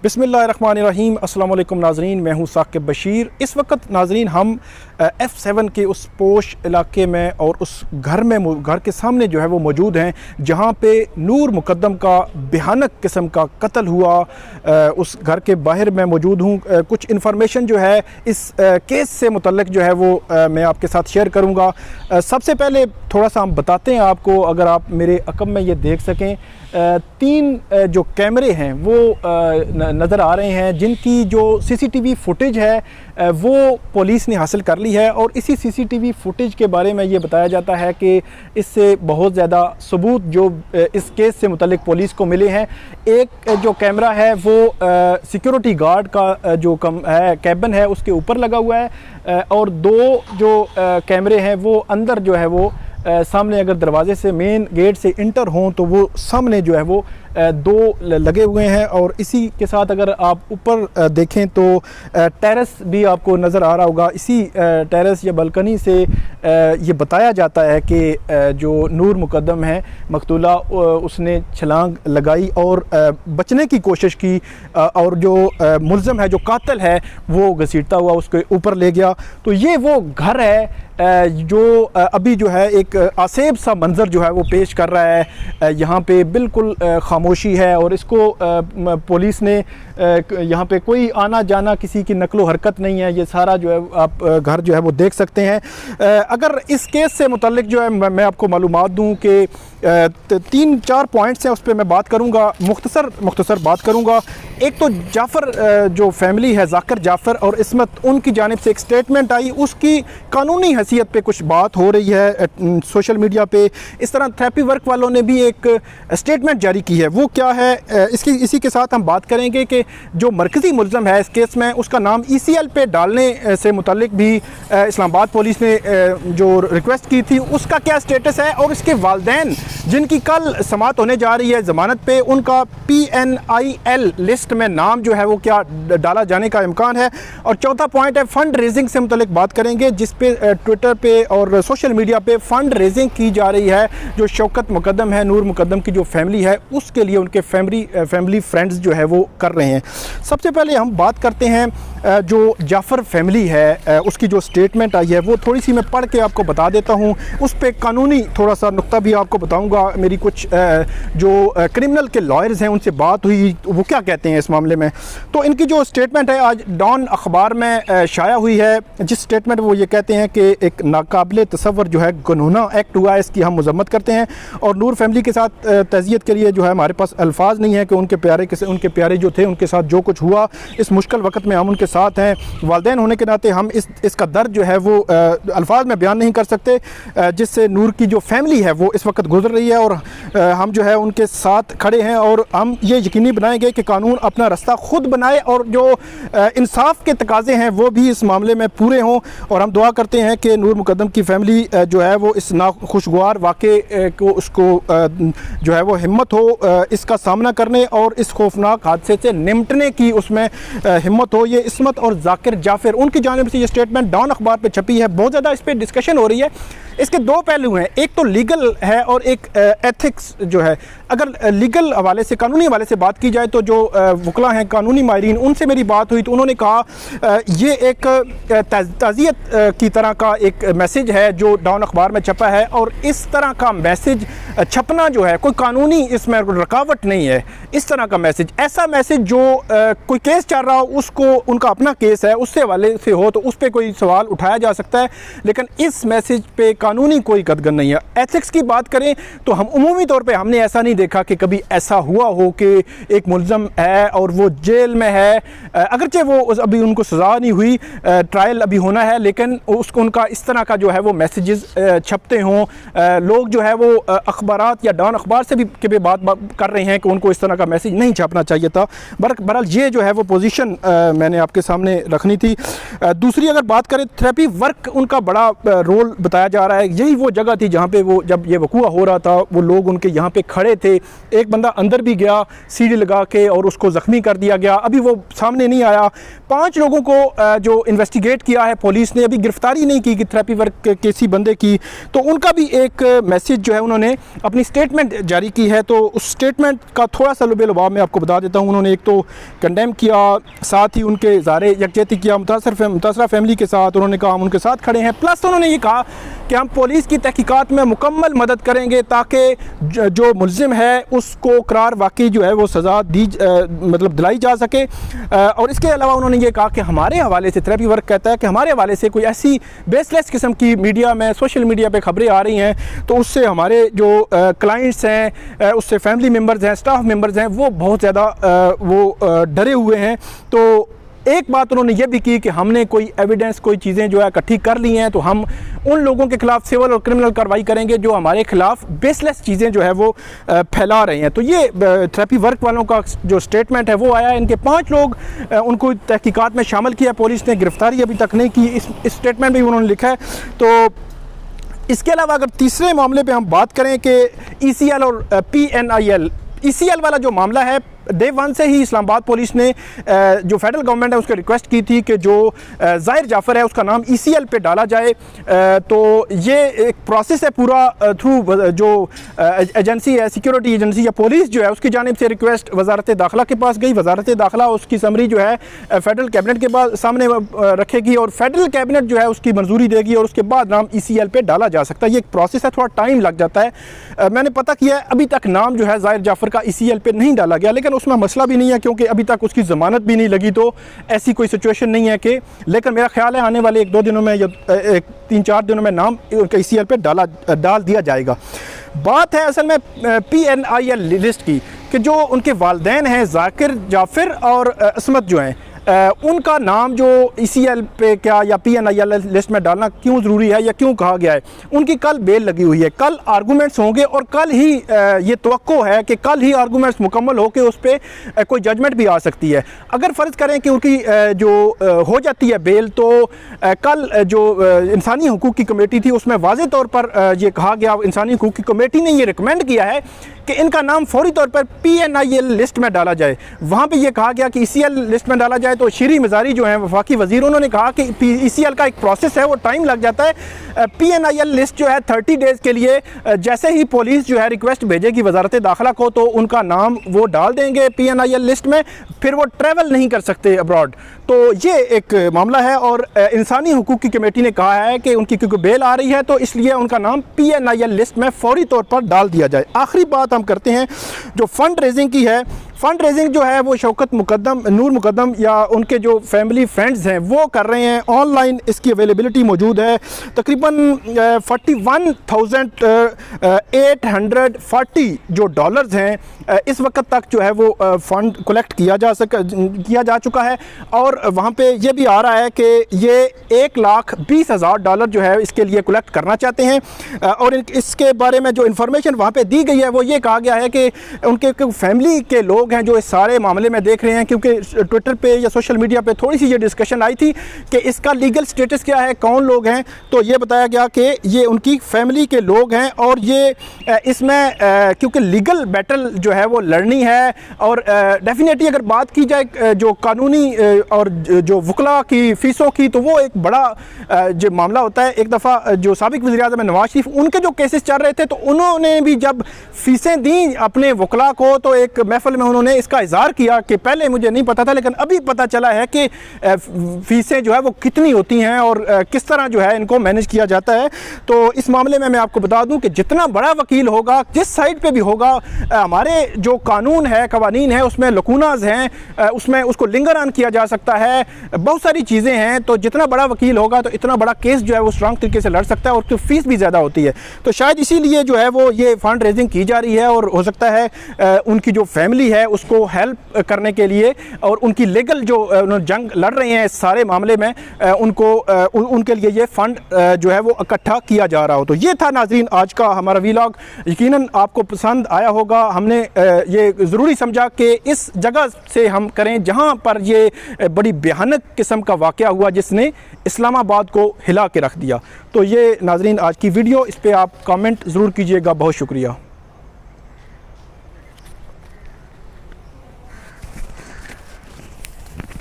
बिस्मिल्लाहिर्रहमानिर्रहीम। अस्सलाम वालेकुम नाज़रीन, मैं हूँ साकिब बशीर। इस वक्त नाज़रीन हम F7 के उस पोश इलाके में और उस घर के सामने जो है वो मौजूद हैं जहाँ पे नूर मुकद्दम का भयानक किस्म का कत्ल हुआ। उस घर के बाहर मैं मौजूद हूँ। कुछ इन्फॉर्मेशन जो है इस केस से मुतल्लिक जो है वो मैं आपके साथ शेयर करूँगा। सबसे पहले थोड़ा सा हम बताते हैं आपको, अगर आप मेरे अकब में ये देख सकें, 3 जो कैमरे हैं वो नज़र आ रहे हैं जिनकी जो CCTV फुटेज है वो पुलिस ने हासिल कर ली है। और इसी CCTV फुटेज के बारे में ये बताया जाता है कि इससे बहुत ज़्यादा सबूत जो इस केस से मुतल्लिक पुलिस को मिले हैं। एक जो कैमरा है वो सिक्योरिटी गार्ड का जो कैबिन है उसके ऊपर लगा हुआ है, और 2 जो कैमरे हैं वो अंदर जो है वो सामने, अगर दरवाजे से मेन गेट से इंटर हों तो वो सामने जो है वो 2 लगे हुए हैं। और इसी के साथ अगर आप ऊपर देखें तो टेरेस भी आपको नज़र आ रहा होगा। इसी टेरेस या बालकनी से ये बताया जाता है कि जो नूर मुकद्दम है मकतूला, उसने छलांग लगाई और बचने की कोशिश की, और जो मुल्ज़म है, जो कातिल है, वो घसीटता हुआ उसके ऊपर ले गया। तो ये वो घर है जो अभी जो है एक आसेब सा मंज़र जो है वो पेश कर रहा है। यहाँ पे बिल्कुल खामोशी है और इसको पुलिस ने यहाँ पे कोई आना जाना, किसी की नकलो हरकत नहीं है। ये सारा जो है आप घर जो है वो देख सकते हैं। अगर इस केस से मुतल्लिक जो है मैं आपको मालूमात दूँ कि 3-4 पॉइंट्स हैं, उस पर मैं बात करूँगा, मुख्तसर बात करूँगा। एक तो जाफ़र जो फैमिली है, ज़ाकिर जाफ़र और इस्मत, उनकी जानिब से एक स्टेटमेंट आई, उसकी कानूनी हैसियत पे कुछ बात हो रही है सोशल मीडिया पे। इस तरह थेरेपी वर्क वालों ने भी एक स्टेटमेंट जारी की है। वो क्या है, इसी के साथ हम बात करेंगे कि जो मरकज़ी मुल्ज़म है इस केस में, उसका नाम ECL पे डालने से मुतल्लिक भी इस्लामाबाद पुलिस ने जो रिक्वेस्ट की थी उसका क्या स्टेटस है, और इसके वालिदैन जिनकी कल समाअत होने जा रही है ज़मानत पे, उनका PNIL लिस्ट में नाम जो है वो क्या डाला जाने का इम्कान है। और चौथा पॉइंट है फंड रेजिंग से मुतल्लिक बात करेंगे, जिस पे ट्विटर पे और सोशल मीडिया पे फंड रेजिंग की जा रही है। जो शौकत मुकद्दम है, नूर मुकद्दम की जो फैमिली है, उसके लिए उनके फैमिली फ्रेंड्स जो है वो कर रहे हैं। सबसे पहले हम बात करते हैं जो जाफ़र फैमिली है, उसकी जो स्टेटमेंट आई है वो थोड़ी सी मैं पढ़ के आपको बता देता हूँ। उस पर कानूनी थोड़ा सा नुक्ता भी आपको बताऊँगा। मेरी कुछ जो क्रिमिनल के लॉयर्स हैं उनसे बात हुई, वो क्या कहते हैं इस मामले में। तो इनकी जो स्टेटमेंट है आज डॉन अखबार में शाया हुई है, जिस स्टेटमेंट में वो ये कहते हैं कि एक नाकाबिले तसव्वुर जो है गुनहगाना एक्ट हुआ है, इसकी हम मज़म्मत करते हैं। और नूर फैमिली के साथ तज़ियत के लिए जो है हमारे पास अल्फाज नहीं है कि उनके प्यारे जो थे उनके साथ जो कुछ हुआ इस मुश्किल वक्त में हम उनके साथ हैं। वालिदैन होने के नाते हम इसका दर्द जो है वो अल्फाज में बयान नहीं कर सकते, जिससे नूर की जो फैमिली है वो इस वक्त गुजर रही है। और हम जो है उनके साथ खड़े हैं और हम ये यकीनी बनाएंगे कि कानून अपना रास्ता खुद बनाए और जो इंसाफ के तकाजे हैं वो भी इस मामले में पूरे हों। और हम दुआ करते हैं कि नूर मुकद्दम की फैमिली जो है वो इस नाखुशगवार वाक़े को उसको जो है वो हिम्मत हो इसका सामना करने और इस खौफनाक हादसे से निपटने की उसमें हिम्मत हो। ये इस्मत और ज़ाकिर जाफ़र, उनकी जानिब से ये स्टेटमेंट डॉन अखबार पे छपी है। बहुत ज़्यादा इस पर डिस्कशन हो रही है। इसके 2 पहलू हैं, एक तो लीगल है और एक एथिक्स जो है। अगर लीगल हवाले से, कानूनी हवाले से बात की जाए तो जो वकला हैं, कानूनी माहिरीन, उनसे मेरी बात हुई तो उन्होंने कहा ये एक ताज़ियत की तरह का एक मैसेज है जो डॉन अखबार में छपा है, और इस तरह का मैसेज छपना जो है कोई कानूनी इसमें रुकावट नहीं है। इस तरह का मैसेज, ऐसा मैसेज जो कोई केस चल रहा हो, उसको उनका अपना केस है उससे हवाले से हो तो उस पर कोई सवाल उठाया जा सकता है, लेकिन इस मैसेज पे कानूनी कोई कदगन नहीं है। एथिक्स की बात करें तो हम उमूमी तौर पे हमने ऐसा नहीं देखा कि कभी ऐसा हुआ हो कि एक मुल्ज़म है और वो जेल में है, अगरचे वो अभी उनको सज़ा नहीं हुई, ट्रायल अभी होना है, लेकिन उसको उनका इस तरह का जो है वो मैसेजेस छपते हों। लोग जो है वो अखबारात या डॉन अखबार से भी बात कर रहे हैं कि उनको इस तरह का मैसेज नहीं छापना चाहिए था। बहरहाल ये जो है वो पोजीशन मैंने आपके सामने रखनी थी। दूसरी अगर बात करें, थेरेपी वर्क उनका बड़ा रोल बताया जा रहा रहा है यही वो जगह थी जहाँ पे वो जब ये वकूआ हो रहा था वो लोग उनके यहाँ पे खड़े थे। एक बंदा अंदर भी गया सीढ़ी लगा के और उसको ज़ख्मी कर दिया गया, अभी वो सामने नहीं आया। 5 लोगों को जो इन्वेस्टिगेट किया है पुलिस ने, अभी गिरफ्तारी नहीं की कि थेरेपी वर्क के किसी बंदे की। तो उनका भी एक मैसेज जो है उन्होंने अपनी स्टेटमेंट जारी की है। तो उस स्टेटमेंट का थोड़ा सा लुबे-लुबाब मैं आपको बता देता हूँ। उन्होंने एक तो कंडेम किया, साथ ही उनके ज़ारे यकजहती किया मुतासरा फैमिली के साथ। उन्होंने कहा हम उनके साथ खड़े हैं, प्लस उन्होंने ये कहा कि हम पुलिस की तहकीकात में मुकम्मल मदद करेंगे ताकि जो मुल्ज़िम है उसको करार वाकई जो है वो सज़ा दी मतलब दिलाई जा सके। और इसके अलावा उन्होंने ये कहा कि हमारे हवाले से थेरेपी वर्क कहता है कि हमारे हवाले से कोई ऐसी बेसलेस किस्म की मीडिया में सोशल मीडिया पे खबरें आ रही हैं तो उससे हमारे जो क्लाइंट्स हैं, उससे फैमिली मेम्बर्स हैं, स्टाफ मेम्बर्स हैं, वो बहुत ज़्यादा वो डरे हुए हैं। तो एक बात उन्होंने ये भी की कि हमने कोई एविडेंस, कोई चीज़ें जो है इकट्ठी कर ली हैं तो हम उन लोगों के खिलाफ सिविल और क्रिमिनल कार्रवाई करेंगे जो हमारे खिलाफ बेसलेस चीज़ें जो है वो फैला रहे हैं। तो ये थेरेपी वर्क वालों का जो स्टेटमेंट है वो आया। इनके 5 लोग उनको तहकीकात में शामिल किया, पुलिस ने गिरफ्तारी अभी तक नहीं की, इस स्टेटमेंट में भी उन्होंने लिखा है। तो इसके अलावा अगर तीसरे मामले पे हम बात करें कि ECL और PNIL, ECL वाला जो मामला है, डे 1 से ही इस्लामाबाद पुलिस ने जो फेडरल गवर्नमेंट है उसको रिक्वेस्ट की थी कि जो ज़ाहिर जाफ़र है उसका नाम ECL पे डाला जाए। तो ये एक प्रोसेस है पूरा थ्रू जो एजेंसी है, सिक्योरिटी एजेंसी या पुलिस जो है उसकी जानिब से रिक्वेस्ट वजारत दाखिला के पास गई। वजारत दाखिला उसकी समरी जो है फेडरल कैबिनेट के बाद सामने रखेगी और फेडरल कैबिनेट जो है उसकी मंजूरी देगी और उसके बाद नाम ECL पे डाला जा सकता है। ये एक प्रोसेस है, थोड़ा टाइम लग जाता है। मैंने पता किया है अभी तक नाम जो है ज़ाहिर जाफ़र का ECL पे नहीं डाला गया, लेकिन उसमें मसला भी नहीं है क्योंकि अभी तक उसकी ज़मानत भी नहीं लगी, तो ऐसी कोई सिचुएशन नहीं है कि। लेकिन मेरा ख्याल है आने वाले 1-2 दिनों में या 3-4 दिनों में नाम उनका ECL पे डाल दिया जाएगा। बात है असल में PNIL लिस्ट की कि जो उनके वालिदैन हैं जाकिर जाफ़िर और असमत जो हैं, उनका नाम जो ECL पे क्या या PNIL लिस्ट में डालना क्यों ज़रूरी है या क्यों कहा गया है। उनकी कल बेल लगी हुई है, कल आर्गूमेंट्स होंगे और कल ही ये तवक्को है कि कल ही आर्गूमेंट्स मुकम्मल हो के उस पर कोई जजमेंट भी आ सकती है। अगर फ़र्ज़ करें कि उनकी जो हो जाती है बेल, तो कल जो इंसानी हुकूक़ की कमेटी थी उसमें वाज़े तौर पर ये कहा गया, इंसानी हुकूक़ की कमेटी ने ये रिकमेंड किया है कि इनका नाम फौरी तौर पर PNIL लिस्ट में डाला जाए। वहाँ पे ये कहा गया कि ECL लिस्ट में डाला जाए। तो शीरी मज़ारी जो हैं वफाकी वज़ीर, उन्होंने कहा कि ECL का एक प्रोसेस है, वो टाइम लग जाता है। PNIL लिस्ट जो है 30 डेज़ के लिए, जैसे ही पुलिस जो है रिक्वेस्ट भेजेगी वजारत दाखिला को तो उनका नाम वो डाल देंगे PNIL लिस्ट में, फिर वो ट्रैवल नहीं कर सकते अब्रॉड। तो ये एक मामला है और इंसानी हुकूक़ की कमेटी ने कहा है कि उनकी क्योंकि बेल आ रही है तो इसलिए उनका नाम PNIL लिस्ट में फौरी तौर पर डाल दिया जाए। आखिरी बात हम करते हैं जो फ़ंड रेजिंग की है। फ़ंड रेजिंग जो है वो शौकत मुकद्दम, नूर मुकद्दम या उनके जो फैमिली फ्रेंड्स हैं वो कर रहे हैं। ऑनलाइन इसकी अवेलेबिलिटी मौजूद है। तकरीबन 41,840 जो डॉलर्स हैं इस वक्त तक जो है वो फ़ंड कलेक्ट किया जा चुका है। और वहाँ पे ये भी आ रहा है कि ये 1,20,000 डॉलर जो है इसके लिए कलेक्ट करना चाहते हैं। और इसके बारे में जो इन्फॉर्मेशन वहाँ पे दी गई है वो ये कहा गया है कि उनके फैमिली के लोग हैं जो इस सारे मामले में देख रहे हैं, क्योंकि ट्विटर पे या सोशल मीडिया पे थोड़ी सी ये डिस्कशन आई थी कि इसका लीगल स्टेटस क्या है, कौन लोग हैं। तो ये बताया गया कि ये उनकी फैमिली के लोग हैं और ये इसमें क्योंकि लीगल बैटल जो है वो लड़नी है। और डेफिनेटली अगर बात की जाए जो कानूनी और जो वकला की फ़ीसों की, तो वो एक बड़ा जो मामला होता है। एक दफ़ा जो साबिक वज़ीर-ए-आज़म नवाज शरीफ, उनके जो केसेस चल रहे थे तो उन्होंने भी जब फ़ीसें दी अपने वकला को तो एक महफिल में उन्होंने इसका इज़हार किया कि पहले मुझे नहीं पता था लेकिन अभी पता चला है कि फ़ीसें जो है वो कितनी होती हैं और किस तरह जो है इनको मैनेज किया जाता है। तो इस मामले में मैं आपको बता दूं कि जितना बड़ा वकील होगा, जिस साइड पे भी होगा, हमारे जो कानून है, कवानीन है, उसमें लकूनाज हैं, उसमें उसको लिंगर ऑन किया जा सकता है, बहुत सारी चीज़ें हैं। तो जितना बड़ा वकील होगा तो इतना बड़ा केस जो है वो स्ट्रांग तरीके से लड़ सकता है और उसकी फ़ीस भी ज़्यादा होती है। तो शायद इसीलिए जो है वो ये फ़ंड रेजिंग की जा रही है और हो सकता है उनकी जो फैमिली है है उसको हेल्प करने के लिए और उनकी लीगल जो जंग लड़ रहे हैं इस सारे मामले में उनके लिए ये फ़ंड जो है वो इकट्ठा किया जा रहा हो। तो ये था नाज़रीन आज का हमारा वीलॉग, यकीनन आपको पसंद आया होगा। हमने ये ज़रूरी समझा कि इस जगह से हम करें जहाँ पर ये बड़ी भयानक किस्म का वाक़या हुआ जिसने इस्लामाबाद को हिला के रख दिया। तो ये नाज़रीन आज की वीडियो, इस पर आप कमेंट ज़रूर कीजिएगा। बहुत शुक्रिया।